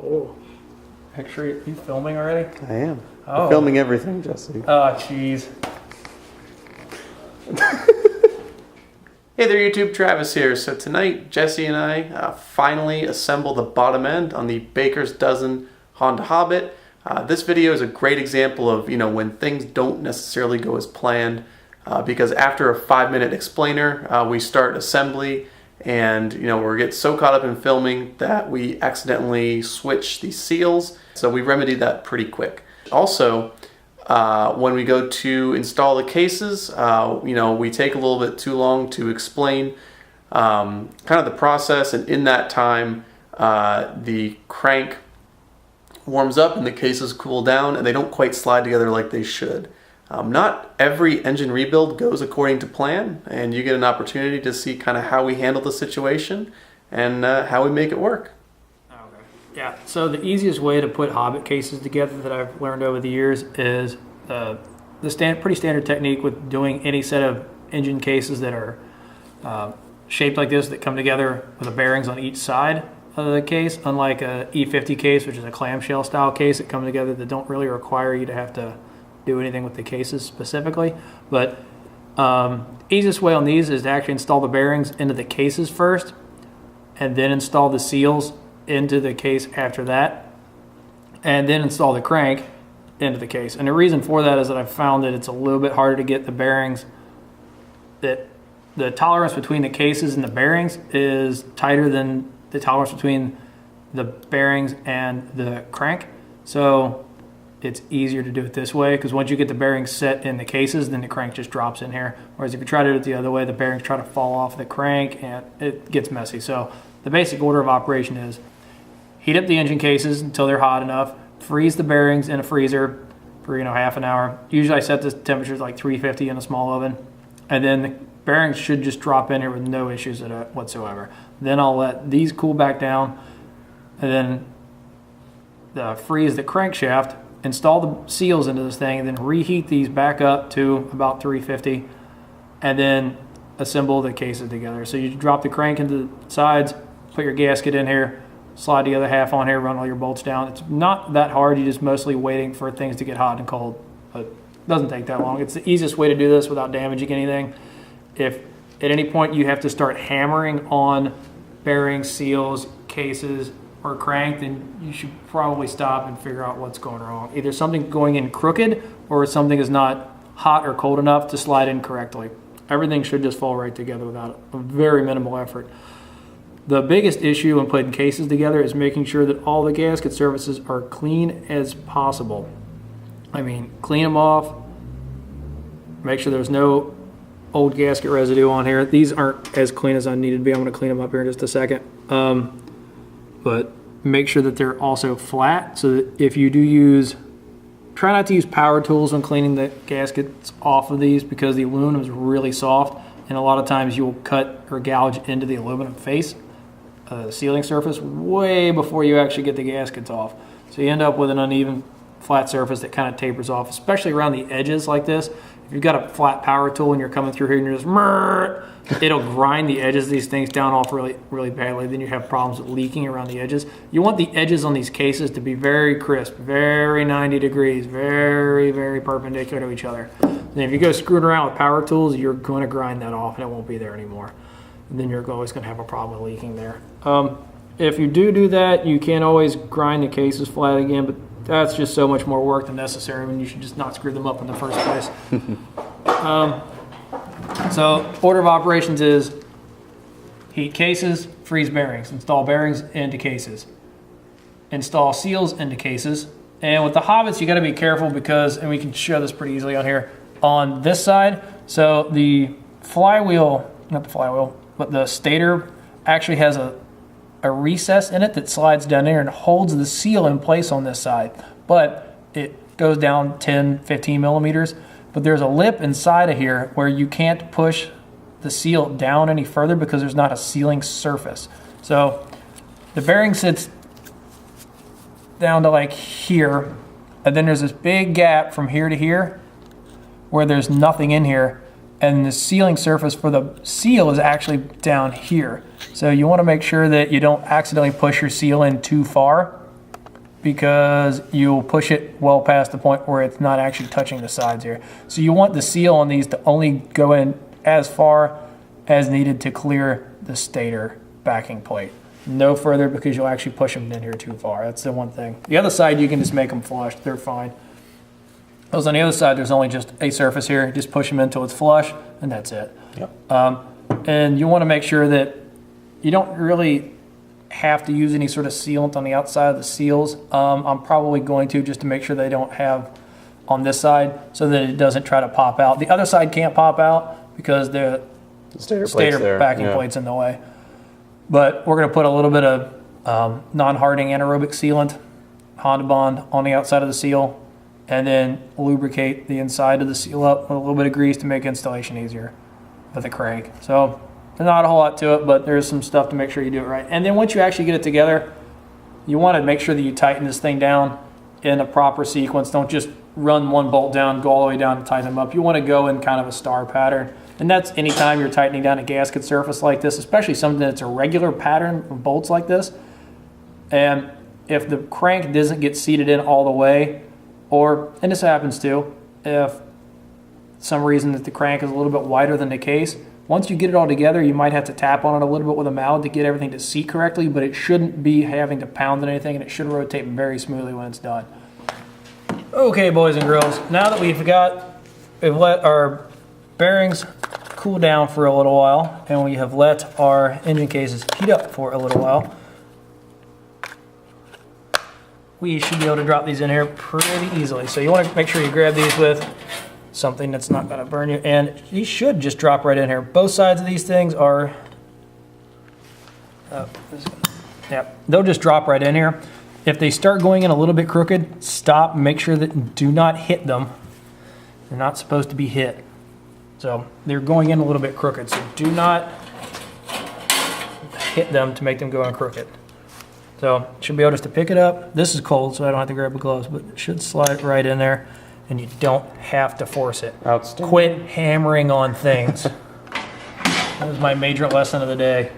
Oh. Actually, are you filming already? I am. Oh. I'm filming everything, Jesse. Oh, jeez. Hey there YouTube, Travis here. So tonight Jesse and I finally assembled the bottom end on the Baker's Dozen Honda Hobbit. This video is a great example of when things don't necessarily go as planned, because after a 5-minute explainer we start assembly and we get so caught up in filming that we accidentally switch the seals, so we remedied that pretty quick. Also, when we go to install the cases, we take a little bit too long to explain kind of the process, and in that time the crank warms up and the cases cool down and they don't quite slide together like they should. Not every engine rebuild goes according to plan, and you get an opportunity to see kind of how we handle the situation and how we make it work. Yeah, so the easiest way to put Hobbit cases together that I've learned over the years is the pretty standard technique with doing any set of engine cases that are shaped like this, that come together with the bearings on each side of the case, unlike a E50 case, which is a clamshell style case that come together that don't really require you to have to do anything with the cases specifically. But easiest way on these is to actually install the bearings into the cases first and then install the seals into the case after that, and then install the crank into the case. And the reason for that is that I've found that it's a little bit harder to get the bearings, that the tolerance between the cases and the bearings is tighter than the tolerance between the bearings and the crank. So it's easier to do it this way, because once you get the bearings set in the cases, then the crank just drops in here. Whereas if you try to do it the other way, the bearings try to fall off the crank and it gets messy. So the basic order of operation is heat up the engine cases until they're hot enough, freeze the bearings in a freezer for half an hour. Usually I set the temperatures like 350 in a small oven, and then the bearings should just drop in here with no issues whatsoever. Then I'll let these cool back down, and then freeze the crankshaft, install the seals into this thing, and then reheat these back up to about 350, and then assemble the cases together. So you drop the crank into the sides, put your gasket in here, slide the other half on here, run all your bolts down. It's not that hard. You're just mostly waiting for things to get hot and cold, but it doesn't take that long. It's the easiest way to do this without damaging anything. If at any point you have to start hammering on bearings, seals, cases, or crank, then you should probably stop and figure out what's going wrong. Either something going in crooked or something is not hot or cold enough to slide in correctly. Everything should just fall right together without a very minimal effort. The biggest issue when putting cases together is making sure that all the gasket surfaces are clean as possible. I mean, clean them off, make sure there's no old gasket residue on here. These aren't as clean as I need to be. I'm going to clean them up here in just a second. But make sure that they're also flat, so that if you do try not to use power tools when cleaning the gaskets off of these, because the aluminum is really soft, and a lot of times you'll cut or gouge into the aluminum face, sealing surface, way before you actually get the gaskets off. So you end up with an uneven flat surface that kind of tapers off, especially around the edges like this. If you've got a flat power tool and you're coming through here and you're just it'll grind the edges of these things down off really, really badly. Then you have problems with leaking around the edges. You want the edges on these cases to be very crisp, very 90 degrees, very, very perpendicular to each other. And if you go screwing around with power tools, you're going to grind that off and it won't be there anymore. And then you're always going to have a problem with leaking there. If you do that, you can always grind the cases flat again, but that's just so much more work than necessary when you should just not screw them up in the first place. So order of operations is heat cases, freeze bearings, install bearings into cases, install seals into cases. And with the Hobbits, you got to be careful because, and we can show this pretty easily on here, on this side. So the flywheel, not the flywheel, but the stator actually has a recess in it that slides down there and holds the seal in place on this side. But it goes down 10, 15 millimeters. But there's a lip inside of here where you can't push the seal down any further because there's not a sealing surface. So the bearing sits down to like here, and then there's this big gap from here to here where there's nothing in here, and the sealing surface for the seal is actually down here. So you want to make sure that you don't accidentally push your seal in too far because you'll push it well past the point where it's not actually touching the sides here. So you want the seal on these to only go in as far as needed to clear the stator backing plate. No further, because you'll actually push them in here too far. That's the one thing. The other side, you can just make them flush. They're fine. Those on the other side, there's only just a surface here. Just push them until it's flush, and that's it. Yep. And you want to make sure that you don't really have to use any sort of sealant on the outside of the seals. I'm probably going to, just to make sure they don't have on this side, so that it doesn't try to pop out. The other side can't pop out because the stator backing plate's in the way. But we're going to put a little bit of non-hardening anaerobic sealant, Honda Bond, on the outside of the seal, and then lubricate the inside of the seal up with a little bit of grease to make installation easier with the crank. So there's not a whole lot to it, but there's some stuff to make sure you do it right. And then once you actually get it together, you want to make sure that you tighten this thing down in a proper sequence. Don't just run one bolt down, go all the way down and tighten them up. You want to go in kind of a star pattern. And that's anytime you're tightening down a gasket surface like this, especially something that's a regular pattern of bolts like this. And if the crank doesn't get seated in all the way, or, and this happens too, if some reason that the crank is a little bit wider than the case, once you get it all together, you might have to tap on it a little bit with a mallet to get everything to seat correctly, but it shouldn't be having to pound on anything, and it should rotate very smoothly when it's done. Okay, boys and girls, now that we've let our bearings cool down for a little while, and we have let our engine cases heat up for a little while, we should be able to drop these in here pretty easily. So you want to make sure you grab these with something that's not going to burn you, and these should just drop right in here. Both sides of these things are, they'll just drop right in here. If they start going in a little bit crooked, stop, make sure that do not hit them. They're not supposed to be hit. So they're going in a little bit crooked, so do not hit them to make them go in crooked. So should be able just to pick it up. This is cold, so I don't have to grab the gloves, but it should slide right in there, and you don't have to force it. Outstanding. Quit hammering on things. That was my major lesson of the day.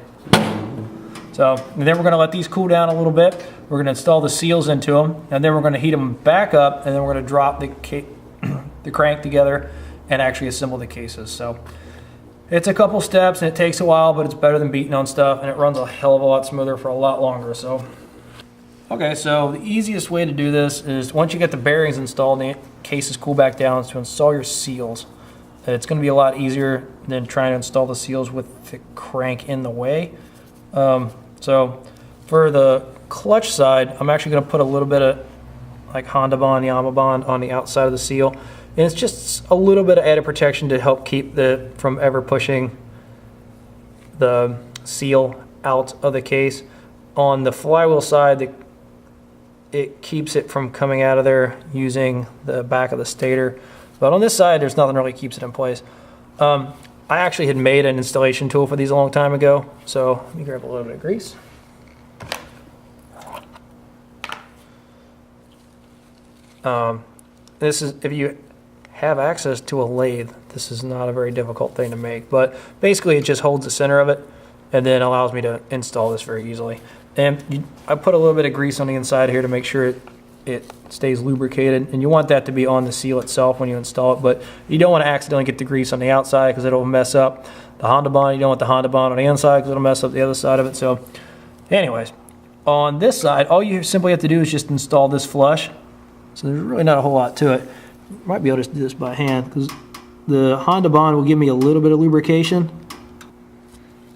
So then we're going to let these cool down a little bit. We're going to install the seals into them, and then we're going to heat them back up, and then we're going to drop the crank together and actually assemble the cases. So it's a couple steps, and it takes a while, but it's better than beating on stuff, and it runs a hell of a lot smoother for a lot longer. So, okay, so the easiest way to do this is once you get the bearings installed and the cases cool back down, is to install your seals. It's going to be a lot easier than trying to install the seals with the crank in the way. So for the clutch side, I'm actually going to put a little bit of like Honda Bond, Yamaha Bond on the outside of the seal. And it's just a little bit of added protection to help keep from ever pushing the seal out of the case. On the flywheel side, it keeps it from coming out of there using the back of the stator. But on this side, there's nothing really keeps it in place. I actually had made an installation tool for these a long time ago. So let me grab a little bit of grease. This is, if you have access to a lathe, this is not a very difficult thing to make, but basically it just holds the center of it and then allows me to install this very easily. And I put a little bit of grease on the inside here to make sure it stays lubricated, and you want that to be on the seal itself when you install it, but you don't want to accidentally get the grease on the outside because it'll mess up the Honda Bond. You don't want the Honda Bond on the inside because it'll mess up the other side of it. So anyways, on this side, all you simply have to do is just install this flush. So there's really not a whole lot to it. Might be able to just do this by hand because the Honda Bond will give me a little bit of lubrication.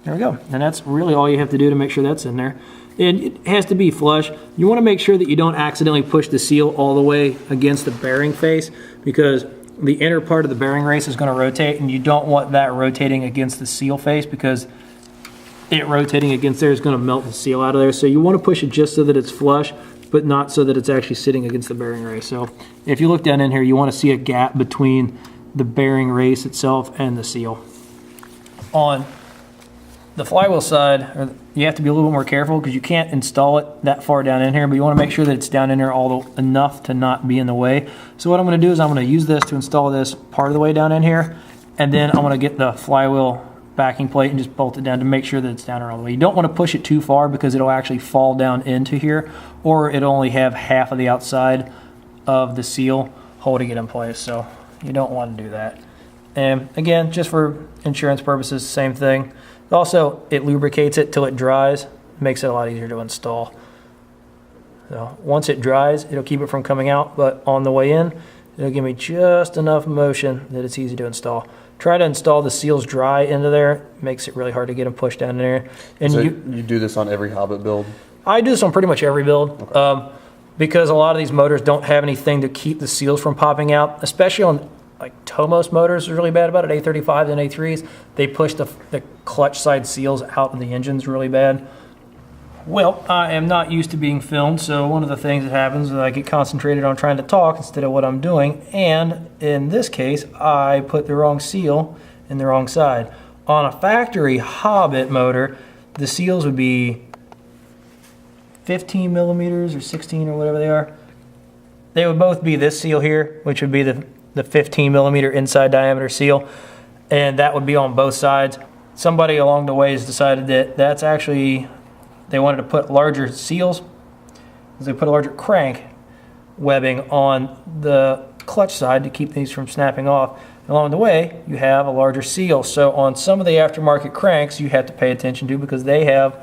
There we go. And that's really all you have to do to make sure that's in there. And it has to be flush. You want to make sure that you don't accidentally push the seal all the way against the bearing face, because the inner part of the bearing race is going to rotate, and you don't want that rotating against the seal face, because it rotating against there is going to melt the seal out of there. So you want to push it just so that it's flush, but not so that it's actually sitting against the bearing race. So if you look down in here, you want to see a gap between the bearing race itself and the seal. On the flywheel side, you have to be a little bit more careful because you can't install it that far down in here, but you want to make sure that it's down in there enough to not be in the way. So what I'm going to do is I'm going to use this to install this part of the way down in here, and then I'm going to get the flywheel backing plate and just bolt it down to make sure that it's down all the way. You don't want to push it too far because it'll actually fall down into here, or it'll only have half of the outside of the seal holding it in place. So you don't want to do that. And again, just for insurance purposes, same thing. Also, it lubricates it till it dries, makes it a lot easier to install. So once it dries, it'll keep it from coming out, but on the way in, it'll give me just enough motion that it's easy to install. Try to install the seals dry into there. It makes it really hard to get them pushed down in there. And so you do this on every Hobbit build? I do this on pretty much every build. Okay. Because a lot of these motors don't have anything to keep the seals from popping out, especially on like Tomos motors is really bad about it, A35s and A3s. They push the clutch side seals out of the engines really bad. Well, I am not used to being filmed, so one of the things that happens is I get concentrated on trying to talk instead of what I'm doing, and in this case, I put the wrong seal in the wrong side. On a factory Hobbit motor, the seals would be 15 millimeters or 16 or whatever they are. They would both be this seal here, which would be the 15 millimeter inside diameter seal, and that would be on both sides. Somebody along the way has decided that that's actually, they wanted to put larger seals. They put a larger crank webbing on the clutch side to keep these from snapping off. And along the way, you have a larger seal. So on some of the aftermarket cranks, you have to pay attention to because they have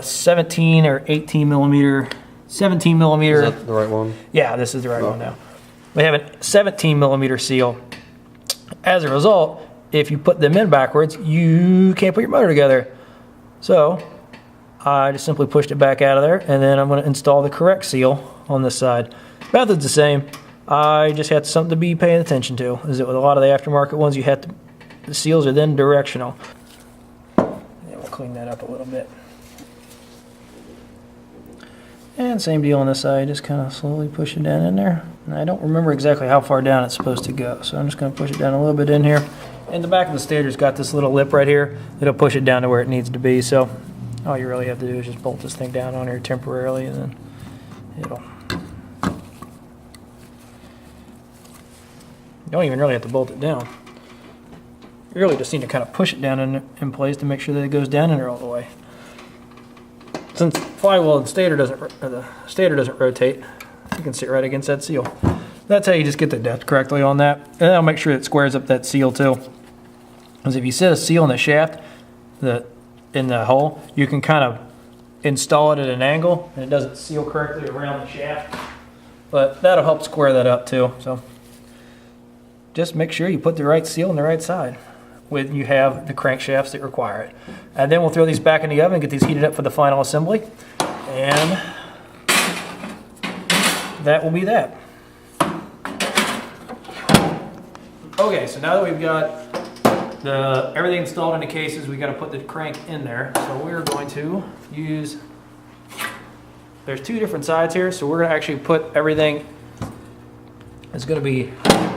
17 or 18 millimeter, 17 millimeter. Is that the right one? Yeah, this is the right one now. They have a 17 millimeter seal. As a result, if you put them in backwards, you can't put your motor together. So I just simply pushed it back out of there, and then I'm going to install the correct seal on this side. Method's the same. I just had something to be paying attention to. Is that with a lot of the aftermarket ones, you have to, the seals are then directional. Yeah, we'll clean that up a little bit. And same deal on this side, just kind of slowly push it down in there. And I don't remember exactly how far down it's supposed to go, so I'm just going to push it down a little bit in here. And the back of the stator's got this little lip right here. It'll push it down to where it needs to be, so all you really have to do is just bolt this thing down on here temporarily, and then it'll... You don't even really have to bolt it down. You really just need to kind of push it down in place to make sure that it goes down in there all the way. Since flywheel and the stator doesn't rotate, you can sit right against that seal. That's how you just get the depth correctly on that. And that'll make sure it squares up that seal too. Because if you set a seal in the shaft, in the hole, you can kind of install it at an angle and it doesn't seal correctly around the shaft. But that'll help square that up too. So just make sure you put the right seal on the right side when you have the crankshafts that require it. And then we'll throw these back in the oven and get these heated up for the final assembly. And that will be that. Okay, so now that we've got everything installed in the cases, we got to put the crank in there. So we're going to use, there's two different sides here, so we're going to actually put everything, it's going to be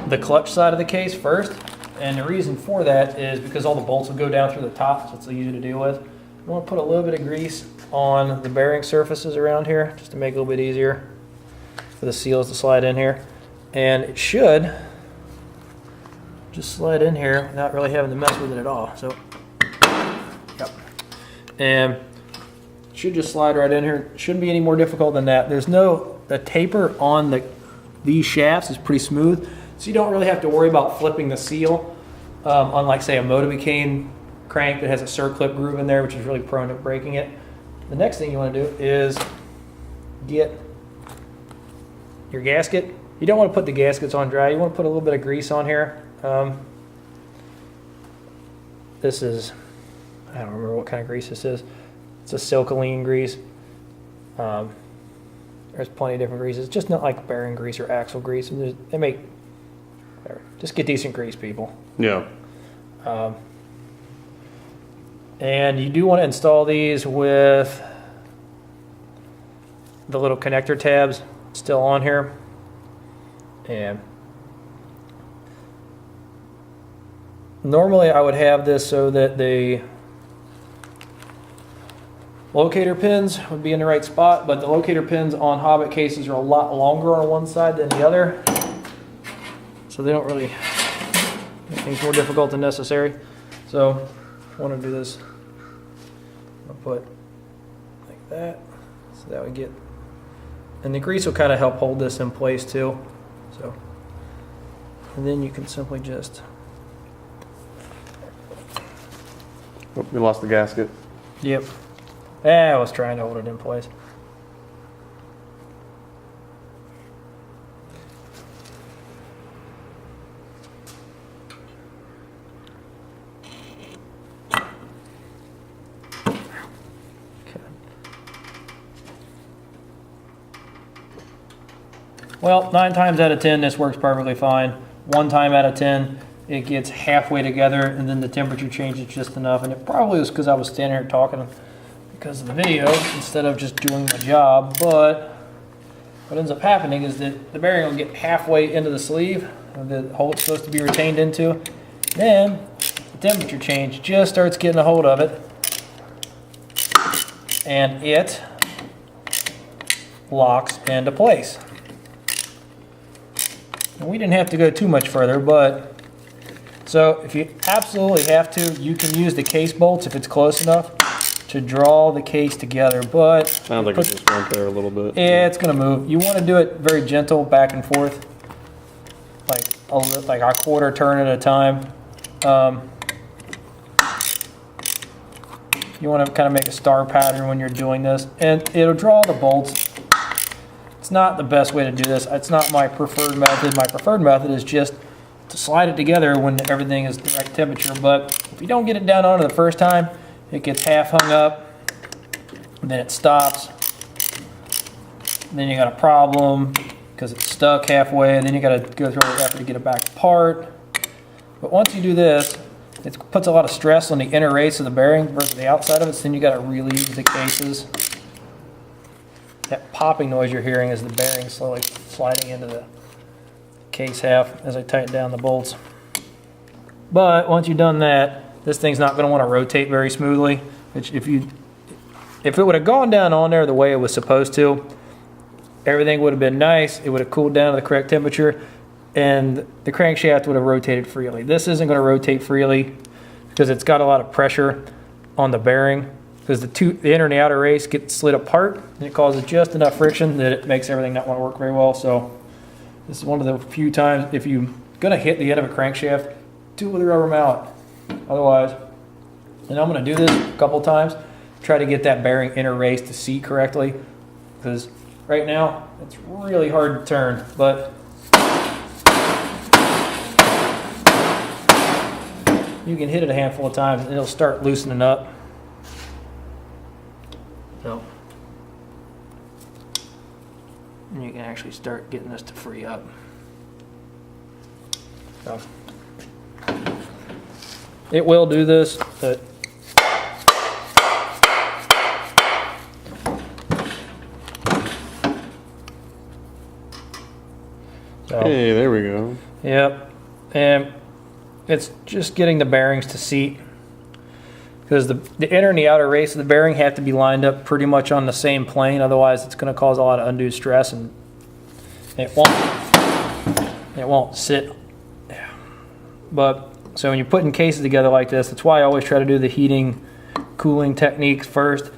the clutch side of the case first. And the reason for that is because all the bolts will go down through the top, so it's easy to deal with. We want to put a little bit of grease on the bearing surfaces around here, just to make it a little bit easier for the seals to slide in here. And it should just slide in here without really having to mess with it at all. So, yep. And it should just slide right in here. It shouldn't be any more difficult than that. There's the taper on these shafts is pretty smooth, so you don't really have to worry about flipping the seal, unlike say a Motovacane crank that has a circlip groove in there, which is really prone to breaking it. The next thing you want to do is get your gasket. You don't want to put the gaskets on dry. You want to put a little bit of grease on here. This is, I don't remember what kind of grease this is. It's a Silcoline grease. There's plenty of different greases. Just not like bearing grease or axle grease. They make, whatever. Just get decent grease, people. Yeah. And you do want to install these with the little connector tabs still on here. And normally I would have this so that the locator pins would be in the right spot, but the locator pins on Hobbit cases are a lot longer on one side than the other, so they don't really make things more difficult than necessary. So want to do this, I'll put like that, so that we get, and the grease will kind of help hold this in place too. So, and then you can simply just, Oh, we lost the gasket. yep. I was trying to hold it in place. Well, 9 times out of 10, this works perfectly fine. 1 time out of 10, it gets halfway together, and then the temperature changes just enough. And it probably was because I was standing here talking because of the video instead of just doing my job. But what ends up happening is that the bearing will get halfway into the sleeve, the hole it's supposed to be retained into. Then the temperature change just starts getting a hold of it, and it locks into place. And we didn't have to go too much further, but so if you absolutely have to, you can use the case bolts if it's close enough to draw the case together. But Sounds like it just went there a little bit. yeah, it's gonna move. You want to do it very gentle, back and forth, like a quarter turn at a time. You want to kind of make a star pattern when you're doing this, and it'll draw the bolts. It's not the best way to do this. It's not my preferred method. My preferred method is just to slide it together when everything is the right temperature. But if you don't get it down on it the first time, it gets half hung up, and then it stops. And then you got a problem because it's stuck halfway, and then you got to go through all the effort to get it back apart. But once you do this, it puts a lot of stress on the inner race of the bearing versus the outside of it, so then you got to relieve the cases. That popping noise you're hearing is the bearing slowly sliding into the case half as I tighten down the bolts. But once you've done that, this thing's not going to want to rotate very smoothly. Which if it would have gone down on there the way it was supposed to, everything would have been nice. It would have cooled down to the correct temperature, and the crankshaft would have rotated freely. This isn't going to rotate freely because it's got a lot of pressure on the bearing, because the inner and the outer race get slid apart, and it causes just enough friction that it makes everything not want to work very well. So this is one of the few times, if you're going to hit the end of a crankshaft, do it with a rubber mallet. Otherwise, and I'm going to do this a couple times, try to get that bearing inner race to seat correctly, because right now it's really hard to turn. But you can hit it a handful of times and it'll start loosening up. So, and you can actually start getting this to free up. So, it will do this, but so, Hey, there we go. yep, and it's just getting the bearings to seat, because the inner and the outer race of the bearing have to be lined up pretty much on the same plane. Otherwise, it's going to cause a lot of undue stress, and it won't sit. But so when you're putting cases together like this, that's why I always try to do the heating, cooling techniques first.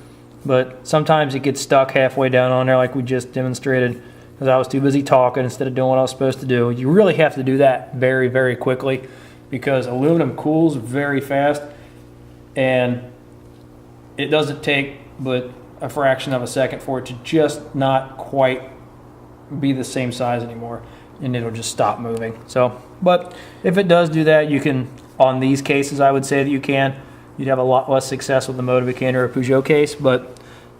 But sometimes it gets stuck halfway down on there, like we just demonstrated, because I was too busy talking instead of doing what I was supposed to do. You really have to do that very, very quickly, because aluminum cools very fast, and it doesn't take but a fraction of a second for it to just not quite be the same size anymore, and it'll just stop moving. So, but if it does do that, you can, on these cases, I would say that you can. You'd have a lot less success with the Motovican or a Peugeot case,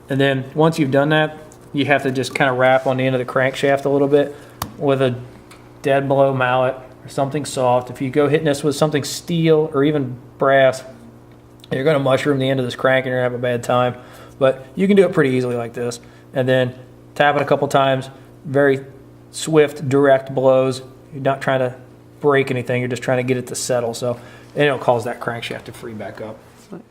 and then once you've done that, you have to just kind of wrap on the end of the crankshaft a little bit with a dead blow mallet or something soft. If you go hitting this with something steel or even brass, you're going to mushroom the end of this crank and you're going to have a bad time. But you can do it pretty easily like this. And then tap it a couple times, very swift, direct blows. You're not trying to break anything, you're just trying to get it to settle. So, and it'll cause that crankshaft to free back up. Nice.